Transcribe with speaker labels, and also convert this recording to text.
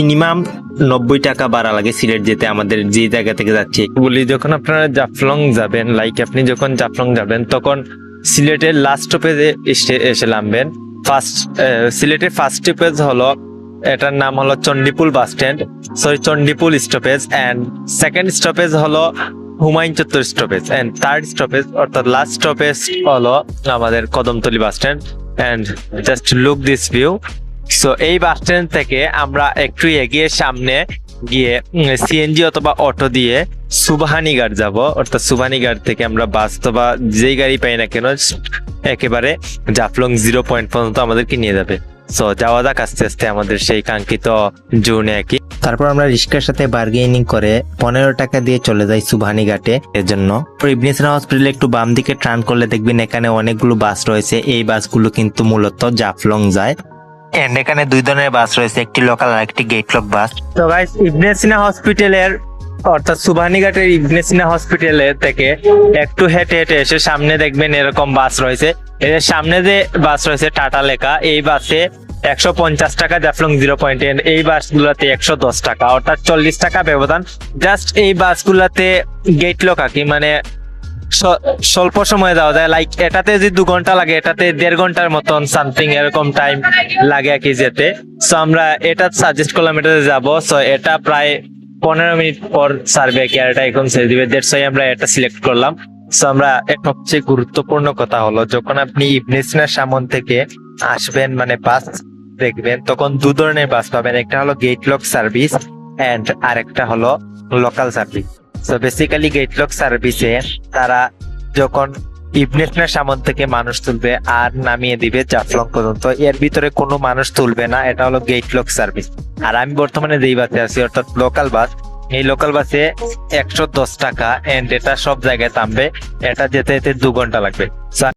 Speaker 1: Minimum 90 টাকা ভাড়া লাগে সিলেট যেতে, আমাদের যে জায়গা থেকে যাচ্ছে।
Speaker 2: বলি যখন আপনারা জাফলং যাবেন, আপনি যখন জাফলং যাবেন তখন সিলেটের লাস্ট স্টপেজে এসে নামবেন। সিলেটের ফার্স্ট স্টপেজ হলো, এটার নাম হলো Chandipul bus stand, Chandipul stoppage. And second stoppage হলো Humayun Chattar stoppage. And third stoppage অর্থাৎ লাস্ট স্টপেজ হলো আমাদের Kadamtali bus stand. And just look this view. So এই বাস স্ট্যান্ড থেকে আমরা একটু এগিয়ে সামনে গিয়ে সিএনজি অথবা অটো দিয়ে সুবহানীঘাট যাব। অর্থাৎ সুবহানীঘাট থেকে আমরা বাস অথবা যেই গাড়ি পাই না কেন একেবারে জাফলং 0 পয়েন্ট পর্যন্ত আমাদেরকে নিয়ে যাবে। সো যাওয়া যাক আস্তে আস্তে আমাদের সেই কাঙ্ক্ষিত জোনে আর কি।
Speaker 1: তারপর আমরা রিক্সার সাথে বার্গেনিং করে 15 টাকা দিয়ে চলে যাই সুবহানীঘাটে এর জন্য। ইবনে সিনা হসপিটালে একটু বাম দিকে টার্ন করলে দেখবেন এখানে অনেকগুলো বাস রয়েছে। এই বাসগুলো কিন্তু মূলত জাফলং যায়। এন্ড এখানে 2 ধরনের বাস রয়েছে, একটি লোকাল আর একটি গেটলক বাস।
Speaker 2: তো গাইস, ইবনে সিনা হসপিটালের অর্থাৎ সুবহানীঘাটের ইবনে সিনা হসপিটালের থেকে একটু হেঁটে হেঁটে এসে সামনে দেখবেন এরকম বাস রয়েছে। এর সামনে যে বাস রয়েছে টাটা লেখা, এই বাসে 150 টাকা জাফলং 0 পয়েন্ট। এই বাসগুলোতে 110 টাকা, অর্থাৎ 40 টাকা ব্যবধান। জাস্ট এই বাসগুলোতে গেট লক আঁকি, মানে স্বল্প সময় যাওয়া যায়। লাইক এটাতে যে 2 ঘন্টা লাগে, এটাতে 1.5 ঘন্টার মতন সামথিং এরকম টাইম লাগে আর কি যেতে। সো আমরা এটা সাজেস্ট করলাম এটাতে যাবো। সো এটা প্রায় 15 মিনিট পর সার্ভে কি আর এটা এখন ছেড়ে দিবে। দ্যাটস ওয়াই আমরা এটা সিলেক্ট করলাম। সো আমরা সবচেয়ে গুরুত্বপূর্ণ কথা হলো, যখন আপনি ইবনে সিনা সামন থেকে আসবেন মানে বাস দেখবেন, তখন 2 ধরনের বাস পাবেন। একটা হলো গেট লক সার্ভিস এন্ড আরেকটা হলো local service. So basically gate lock সার্ভিসে তারা যখন ইবনে সিনা সামন থেকে মানুষ তুলবে আর নামিয়ে দিবে জাফলং পর্যন্ত, এর ভিতরে কোনো মানুষ তুলবে না। এটা হলো গেট লক সার্ভিস। আর আমি বর্তমানে যেই বাসে আছি অর্থাৎ লোকাল বাস, এই লোকাল বাসে 110 টাকা এন্ড এটা সব জায়গায় থামবে। এটা যেতে যেতে 2 ঘন্টা লাগবে।